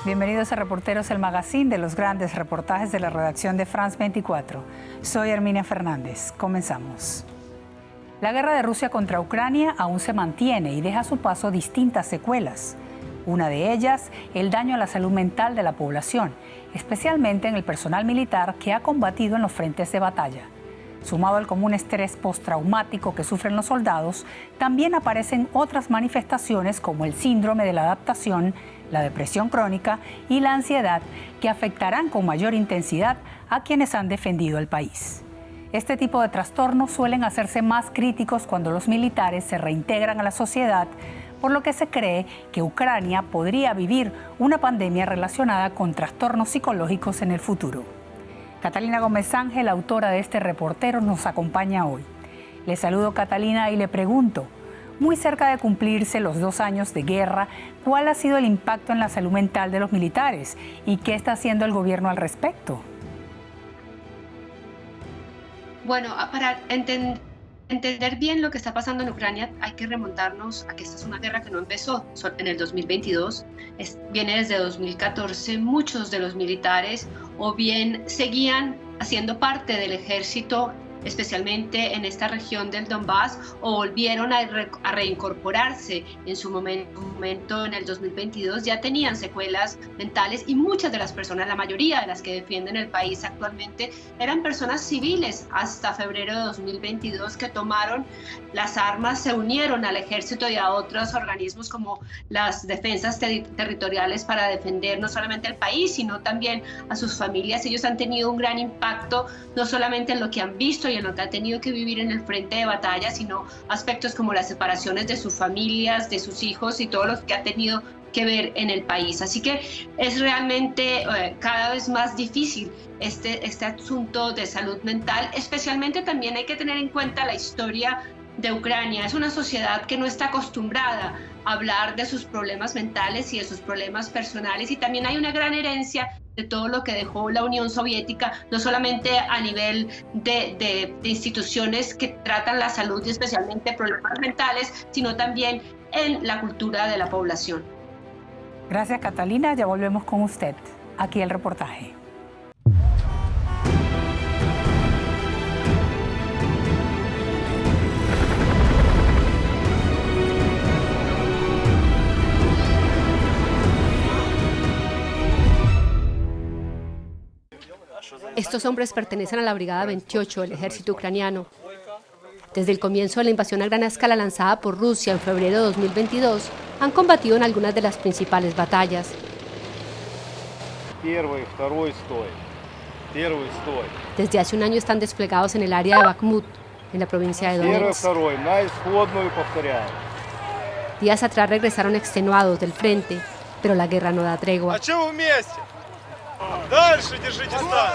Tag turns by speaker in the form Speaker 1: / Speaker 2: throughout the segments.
Speaker 1: Bienvenidos a Reporteros, el magazine de los grandes reportajes de la redacción de France 24. Soy Herminia Fernández. Comenzamos. La guerra de Rusia contra Ucrania aún se mantiene y deja a su paso distintas secuelas. Una de ellas, el daño a la salud mental de la población, especialmente en el personal militar que ha combatido en los frentes de batalla. Sumado al común estrés postraumático que sufren los soldados, también aparecen otras manifestaciones como el síndrome de la adaptación, la depresión crónica y la ansiedad que afectarán con mayor intensidad a quienes han defendido el país. Este tipo de trastornos suelen hacerse más críticos cuando los militares se reintegran a la sociedad, por lo que se cree que Ucrania podría vivir una pandemia relacionada con trastornos psicológicos en el futuro. Catalina Gómez Ángel, autora de este reportero, nos acompaña hoy. Le saludo, Catalina, y le pregunto, muy cerca de cumplirse los 2 años de guerra, ¿cuál ha sido el impacto en la salud mental de los militares y qué está haciendo el gobierno al respecto?
Speaker 2: Bueno, para entender bien lo que está pasando en Ucrania, hay que remontarnos a que esta es una guerra que no empezó en el 2022, viene desde 2014. Muchos de los militares o bien seguían haciendo parte del ejército, especialmente en esta región del Donbass, o volvieron a reincorporarse en su momento en el 2022, ya tenían secuelas mentales, y muchas de las personas, la mayoría de las que defienden el país actualmente, eran personas civiles hasta febrero de 2022 que tomaron las armas, se unieron al ejército y a otros organismos como las defensas territoriales para defender no solamente el país, sino también a sus familias. Ellos han tenido un gran impacto, no solamente en lo que han visto y en lo que han tenido que vivir en el frente de batalla, sino aspectos como las separaciones de sus familias, de sus hijos y todo lo que ha tenido que ver en el país. Así que es realmente cada vez más difícil este asunto de salud mental. Especialmente también hay que tener en cuenta la historia de Ucrania. Es una sociedad que no está acostumbrada a hablar de sus problemas mentales y de sus problemas personales, y también hay una gran herencia de todo lo que dejó la Unión Soviética, no solamente a nivel de instituciones que tratan la salud y especialmente problemas mentales, sino también en la cultura de la población.
Speaker 1: Gracias, Catalina. Ya volvemos con usted. Aquí el reportaje.
Speaker 3: Estos hombres pertenecen a la Brigada 28 del ejército ucraniano. Desde el comienzo de la invasión a gran escala lanzada por Rusia en febrero de 2022, han combatido en algunas de las principales batallas. Desde hace un año están desplegados en el área de Bakhmut, en la provincia de Donetsk. Días atrás regresaron extenuados del frente, pero la guerra no da tregua.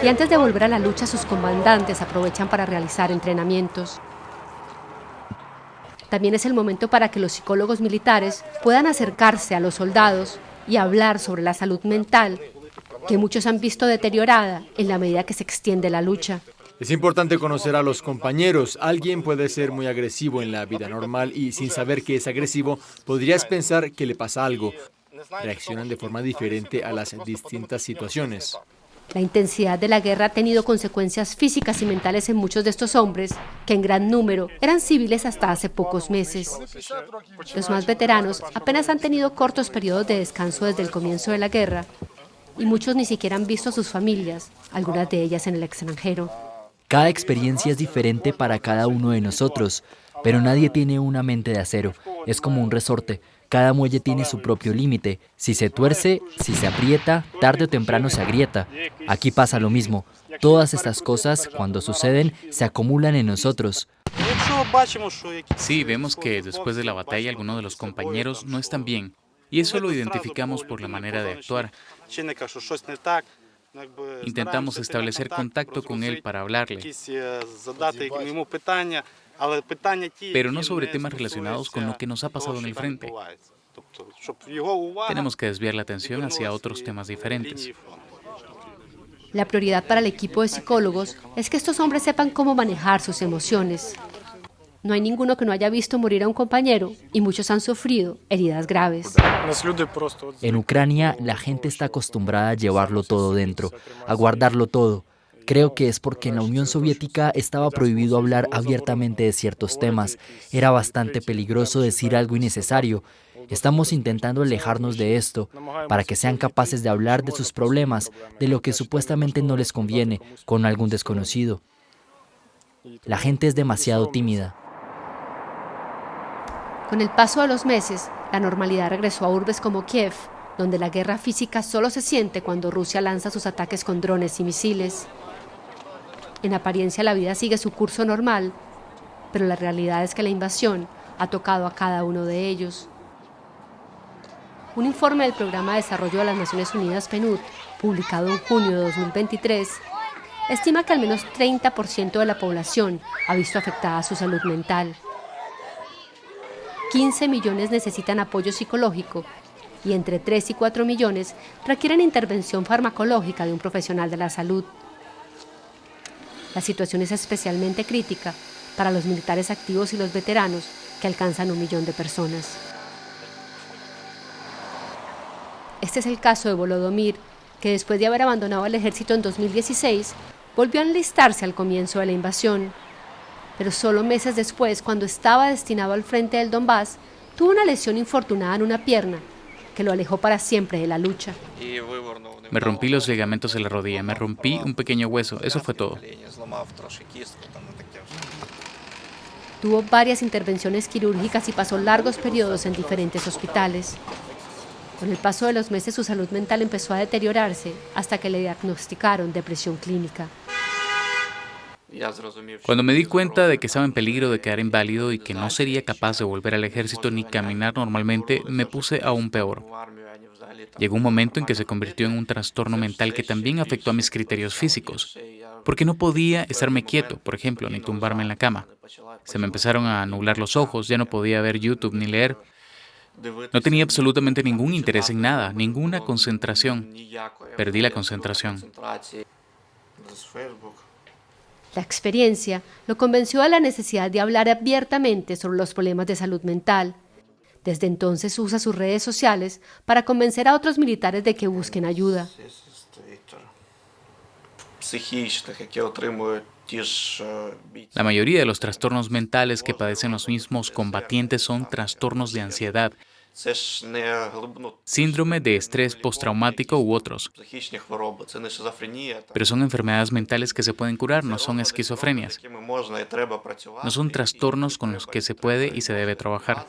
Speaker 3: Y antes de volver a la lucha, sus comandantes aprovechan para realizar entrenamientos. También es el momento para que los psicólogos militares puedan acercarse a los soldados y hablar sobre la salud mental, que muchos han visto deteriorada en la medida que se extiende la lucha.
Speaker 4: Es importante conocer a los compañeros. Alguien puede ser muy agresivo en la vida normal y sin saber que es agresivo, podrías pensar que le pasa algo. Reaccionan de forma diferente a las distintas situaciones.
Speaker 3: La intensidad de la guerra ha tenido consecuencias físicas y mentales en muchos de estos hombres, que en gran número eran civiles hasta hace pocos meses. Los más veteranos apenas han tenido cortos periodos de descanso desde el comienzo de la guerra, y muchos ni siquiera han visto a sus familias, algunas de ellas en el extranjero.
Speaker 5: Cada experiencia es diferente para cada uno de nosotros, pero nadie tiene una mente de acero. Es como un resorte. Cada muelle tiene su propio límite. Si se tuerce, si se aprieta, tarde o temprano se agrieta. Aquí pasa lo mismo. Todas estas cosas, cuando suceden, se acumulan en nosotros.
Speaker 6: Sí, vemos que después de la batalla algunos de los compañeros no están bien, y eso lo identificamos por la manera de actuar. Intentamos establecer contacto con él para hablarle, pero no sobre temas relacionados con lo que nos ha pasado en el frente. Tenemos que desviar la atención hacia otros temas diferentes.
Speaker 3: La prioridad para el equipo de psicólogos es que estos hombres sepan cómo manejar sus emociones. No hay ninguno que no haya visto morir a un compañero y muchos han sufrido heridas graves.
Speaker 5: En Ucrania, la gente está acostumbrada a llevarlo todo dentro, a guardarlo todo. Creo que es porque en la Unión Soviética estaba prohibido hablar abiertamente de ciertos temas. Era bastante peligroso decir algo innecesario. Estamos intentando alejarnos de esto, para que sean capaces de hablar de sus problemas, de lo que supuestamente no les conviene, con algún desconocido. La gente es demasiado tímida.
Speaker 3: Con el paso de los meses, la normalidad regresó a urbes como Kiev, donde la guerra física solo se siente cuando Rusia lanza sus ataques con drones y misiles. En apariencia la vida sigue su curso normal, pero la realidad es que la invasión ha tocado a cada uno de ellos. Un informe del Programa de Desarrollo de las Naciones Unidas, PNUD, publicado en junio de 2023, estima que al menos 30% de la población ha visto afectada su salud mental. 15 millones necesitan apoyo psicológico y entre 3 y 4 millones requieren intervención farmacológica de un profesional de la salud. La situación es especialmente crítica para los militares activos y los veteranos, que alcanzan 1 millón de personas. Este es el caso de Volodymyr, que después de haber abandonado el ejército en 2016, volvió a enlistarse al comienzo de la invasión. Pero solo meses después, cuando estaba destinado al frente del Donbass, tuvo una lesión infortunada en una pierna, que lo alejó para siempre de la lucha.
Speaker 6: Me rompí los ligamentos de la rodilla, me rompí un pequeño hueso, eso fue todo.
Speaker 3: Tuvo varias intervenciones quirúrgicas y pasó largos periodos en diferentes hospitales. Con el paso de los meses su salud mental empezó a deteriorarse hasta que le diagnosticaron depresión clínica.
Speaker 6: Cuando me di cuenta de que estaba en peligro de quedar inválido y que no sería capaz de volver al ejército ni caminar normalmente, me puse aún peor. Llegó un momento en que se convirtió en un trastorno mental que también afectó a mis criterios físicos, porque no podía estarme quieto, por ejemplo, ni tumbarme en la cama. Se me empezaron a nublar los ojos, ya no podía ver YouTube ni leer. No tenía absolutamente ningún interés en nada, ninguna concentración. Perdí la concentración.
Speaker 3: La experiencia lo convenció de la necesidad de hablar abiertamente sobre los problemas de salud mental. Desde entonces usa sus redes sociales para convencer a otros militares de que busquen ayuda.
Speaker 6: La mayoría de los trastornos mentales que padecen los mismos combatientes son trastornos de ansiedad, síndrome de estrés postraumático u otros. Pero son enfermedades mentales que se pueden curar, no son esquizofrenias. No son trastornos con los que se puede y se debe trabajar.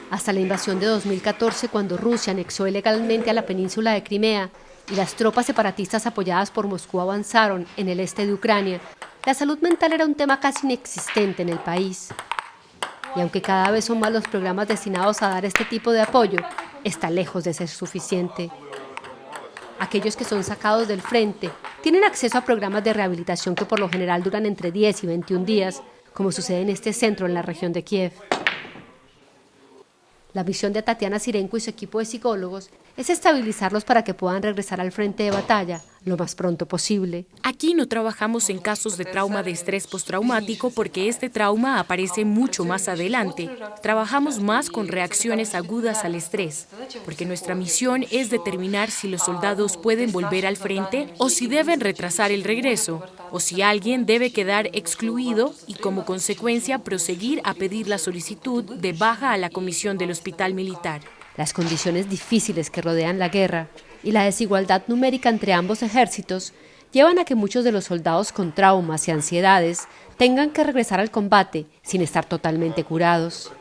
Speaker 3: Hasta la invasión de 2014, cuando Rusia anexó ilegalmente a la península de Crimea y las tropas separatistas apoyadas por Moscú avanzaron en el este de Ucrania, la salud mental era un tema casi inexistente en el país. Y aunque cada vez son más los programas destinados a dar este tipo de apoyo, está lejos de ser suficiente. Aquellos que son sacados del frente tienen acceso a programas de rehabilitación que por lo general duran entre 10 y 21 días, como sucede en este centro en la región de Kiev. La misión de Tatiana Sirenko y su equipo de psicólogos es estabilizarlos para que puedan regresar al frente de batalla lo más pronto posible.
Speaker 7: Aquí no trabajamos en casos de trauma de estrés postraumático porque este trauma aparece mucho más adelante. Trabajamos más con reacciones agudas al estrés, porque nuestra misión es determinar si los soldados pueden volver al frente o si deben retrasar el regreso, o si alguien debe quedar excluido y como consecuencia proseguir a pedir la solicitud de baja a la comisión del hospital militar.
Speaker 3: Las condiciones difíciles que rodean la guerra y la desigualdad numérica entre ambos ejércitos llevan a que muchos de los soldados con traumas y ansiedades tengan que regresar al combate sin estar totalmente curados.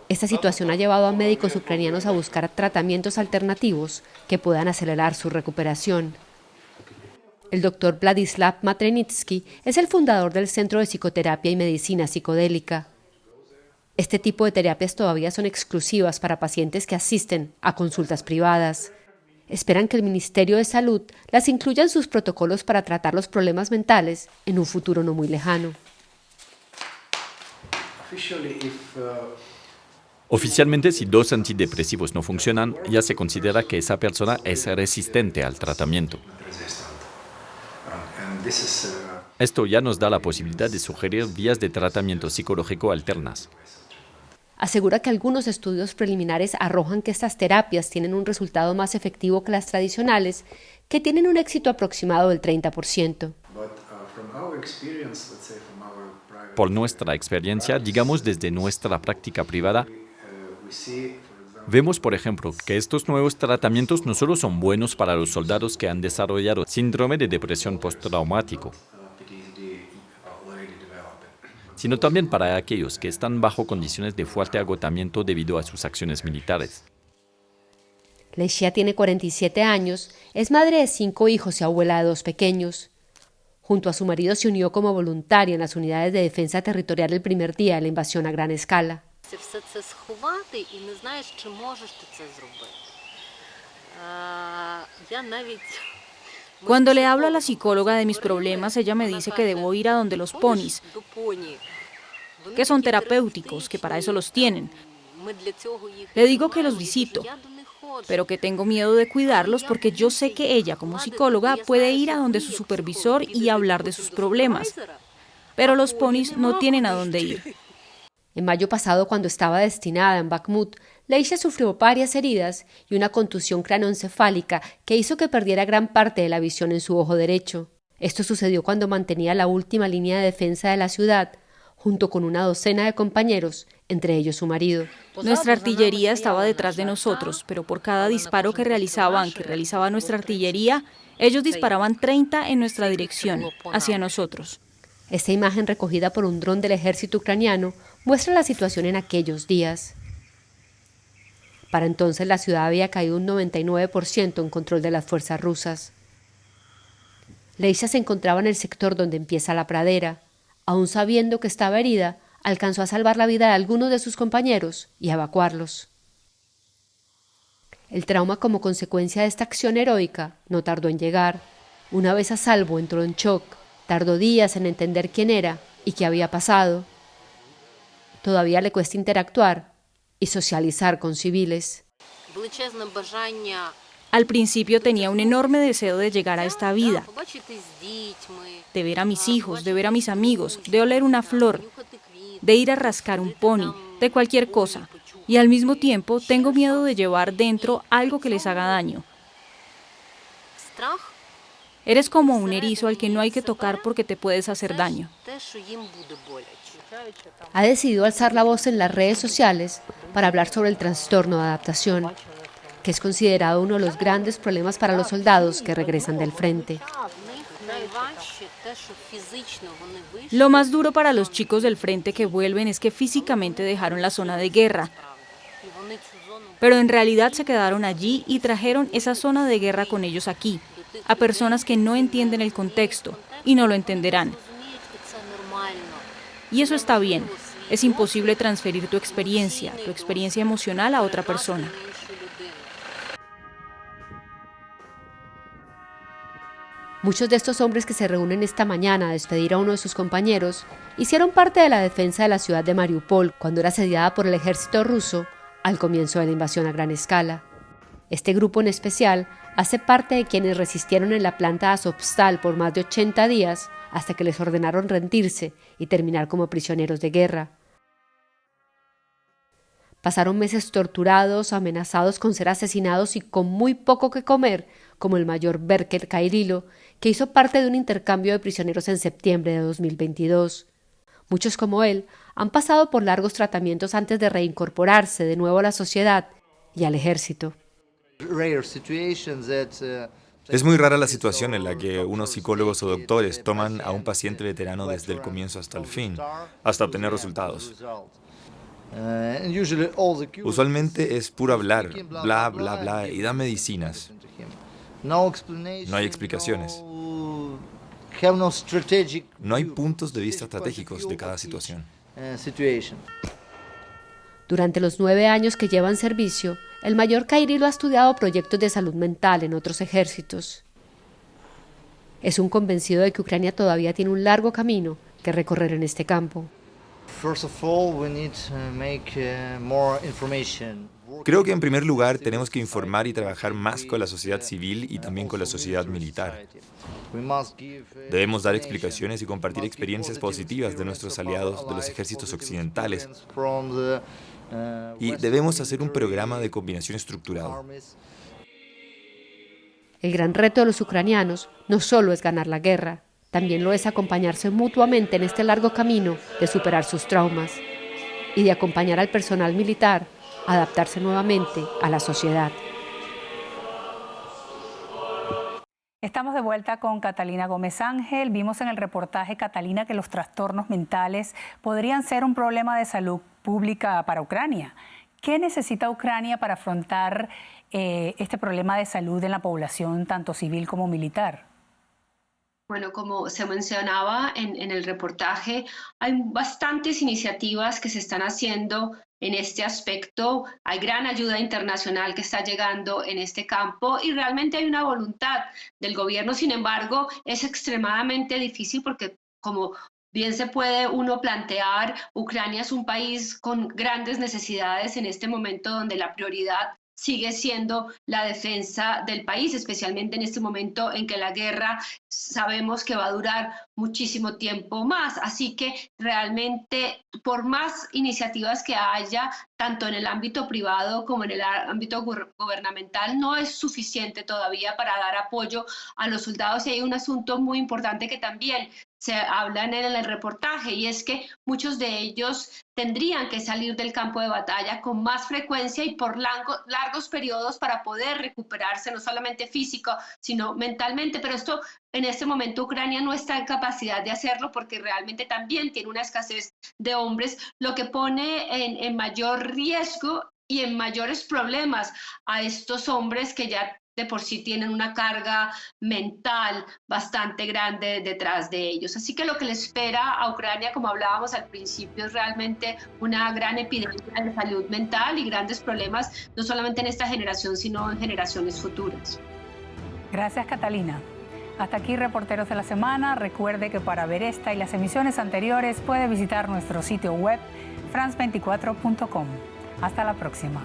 Speaker 3: Esta situación ha llevado a médicos ucranianos a buscar tratamientos alternativos que puedan acelerar su recuperación. El doctor Vladislav Matrenitsky es el fundador del Centro de Psicoterapia y Medicina Psicodélica. Este tipo de terapias todavía son exclusivas para pacientes que asisten a consultas privadas. Esperan que el Ministerio de Salud las incluya en sus protocolos para tratar los problemas mentales en un futuro no muy lejano.
Speaker 8: Oficialmente, si 2 antidepresivos no funcionan, ya se considera que esa persona es resistente al tratamiento. Esto ya nos da la posibilidad de sugerir vías de tratamiento psicológico alternas.
Speaker 3: Asegura que algunos estudios preliminares arrojan que estas terapias tienen un resultado más efectivo que las tradicionales, que tienen un éxito aproximado del 30%.
Speaker 8: Por nuestra experiencia, digamos desde nuestra práctica privada, vemos, por ejemplo, que estos nuevos tratamientos no solo son buenos para los soldados que han desarrollado síndrome de depresión postraumático, sino también para aquellos que están bajo condiciones de fuerte agotamiento debido a sus acciones militares.
Speaker 3: Leishia tiene 47 años, es madre de 5 hijos y abuela de 2 pequeños. Junto a su marido se unió como voluntaria en las unidades de defensa territorial el primer día de la invasión a gran escala.
Speaker 9: Cuando le hablo a la psicóloga de mis problemas, ella me dice que debo ir a donde los ponis, que son terapéuticos, que para eso los tienen. Le digo que los visito, pero que tengo miedo de cuidarlos porque yo sé que ella, como psicóloga, puede ir a donde su supervisor y hablar de sus problemas. Pero los ponis no tienen a dónde ir.
Speaker 3: En mayo pasado, cuando estaba destinada en Bakhmut, Leishia sufrió varias heridas y una contusión craneoencefálica que hizo que perdiera gran parte de la visión en su ojo derecho. Esto sucedió cuando mantenía la última línea de defensa de la ciudad, junto con una docena de compañeros, entre ellos su marido.
Speaker 9: Nuestra artillería estaba detrás de nosotros, pero por cada disparo que realizaba nuestra artillería, ellos disparaban 30 en nuestra dirección, hacia nosotros.
Speaker 3: Esta imagen, recogida por un dron del ejército ucraniano, muestra la situación en aquellos días. Para entonces la ciudad había caído un 99% en control de las fuerzas rusas. Leishia se encontraba en el sector donde empieza la pradera. Aún sabiendo que estaba herida, alcanzó a salvar la vida de algunos de sus compañeros y a evacuarlos. El trauma como consecuencia de esta acción heroica no tardó en llegar. Una vez a salvo entró en shock, tardó días en entender quién era y qué había pasado. Todavía le cuesta interactuar y socializar con civiles.
Speaker 9: Al principio tenía un enorme deseo de llegar a esta vida, de ver a mis hijos, de ver a mis amigos, de oler una flor, de ir a rascar un pony, de cualquier cosa. Y al mismo tiempo tengo miedo de llevar dentro algo que les haga daño. Eres como un erizo al que no hay que tocar porque te puedes hacer daño.
Speaker 3: Ha decidido alzar la voz en las redes sociales para hablar sobre el trastorno de adaptación, que es considerado uno de los grandes problemas para los soldados que regresan del frente.
Speaker 9: Lo más duro para los chicos del frente que vuelven es que físicamente dejaron la zona de guerra, pero en realidad se quedaron allí y trajeron esa zona de guerra con ellos aquí, a personas que no entienden el contexto y no lo entenderán. Y eso está bien, es imposible transferir tu experiencia emocional a otra persona.
Speaker 3: Muchos de estos hombres que se reúnen esta mañana a despedir a uno de sus compañeros hicieron parte de la defensa de la ciudad de Mariupol cuando era asediada por el ejército ruso al comienzo de la invasión a gran escala. Este grupo en especial hace parte de quienes resistieron en la planta de Azovstal por más de 80 días hasta que les ordenaron rendirse y terminar como prisioneros de guerra. Pasaron meses torturados, amenazados con ser asesinados y con muy poco que comer, como el mayor Berker Kairilo, que hizo parte de un intercambio de prisioneros en septiembre de 2022. Muchos como él han pasado por largos tratamientos antes de reincorporarse de nuevo a la sociedad y al ejército.
Speaker 10: Es muy rara la situación en la que unos psicólogos o doctores toman a un paciente veterano desde el comienzo hasta el fin, hasta obtener resultados. Usualmente es puro hablar, bla, bla, bla, y da medicinas. No hay explicaciones. No hay puntos de vista estratégicos de cada situación.
Speaker 3: Durante los 9 años que lleva en servicio, el mayor Kairilo ha estudiado proyectos de salud mental en otros ejércitos. Es un convencido de que Ucrania todavía tiene un largo camino que recorrer en este campo.
Speaker 10: Creo que en primer lugar tenemos que informar y trabajar más con la sociedad civil y también con la sociedad militar. Debemos dar explicaciones y compartir experiencias positivas de nuestros aliados de los ejércitos occidentales. Y debemos hacer un programa de combinación estructurado.
Speaker 3: El gran reto de los ucranianos no solo es ganar la guerra, también lo es acompañarse mutuamente en este largo camino de superar sus traumas y de acompañar al personal militar a adaptarse nuevamente a la sociedad.
Speaker 1: Estamos de vuelta con Catalina Gómez Ángel. Vimos en el reportaje, Catalina, que los trastornos mentales podrían ser un problema de salud pública para Ucrania. ¿Qué necesita Ucrania para afrontar este problema de salud en la población, tanto civil como militar?
Speaker 2: Bueno, como se mencionaba en el reportaje, hay bastantes iniciativas que se están haciendo en este aspecto. Hay gran ayuda internacional que está llegando en este campo y realmente hay una voluntad del gobierno. Sin embargo, es extremadamente difícil porque, como bien se puede uno plantear, Ucrania es un país con grandes necesidades en este momento, donde la prioridad sigue siendo la defensa del país, especialmente en este momento en que la guerra sabemos que va a durar muchísimo tiempo más. Así que realmente, por más iniciativas que haya, tanto en el ámbito privado como en el ámbito gubernamental, no es suficiente todavía para dar apoyo a los soldados. Y hay un asunto muy importante que también se habla en el reportaje, y es que muchos de ellos tendrían que salir del campo de batalla con más frecuencia y por largos periodos para poder recuperarse, no solamente físico, sino mentalmente. Pero esto, en este momento, Ucrania no está en capacidad de hacerlo porque realmente también tiene una escasez de hombres, lo que pone en mayor riesgo y en mayores problemas a estos hombres que ya de por sí tienen una carga mental bastante grande detrás de ellos. Así que lo que le espera a Ucrania, como hablábamos al principio, es realmente una gran epidemia de salud mental y grandes problemas, no solamente en esta generación, sino en generaciones futuras.
Speaker 1: Gracias, Catalina. Hasta aquí Reporteros de la Semana. Recuerde que para ver esta y las emisiones anteriores puede visitar nuestro sitio web france24.com. Hasta la próxima.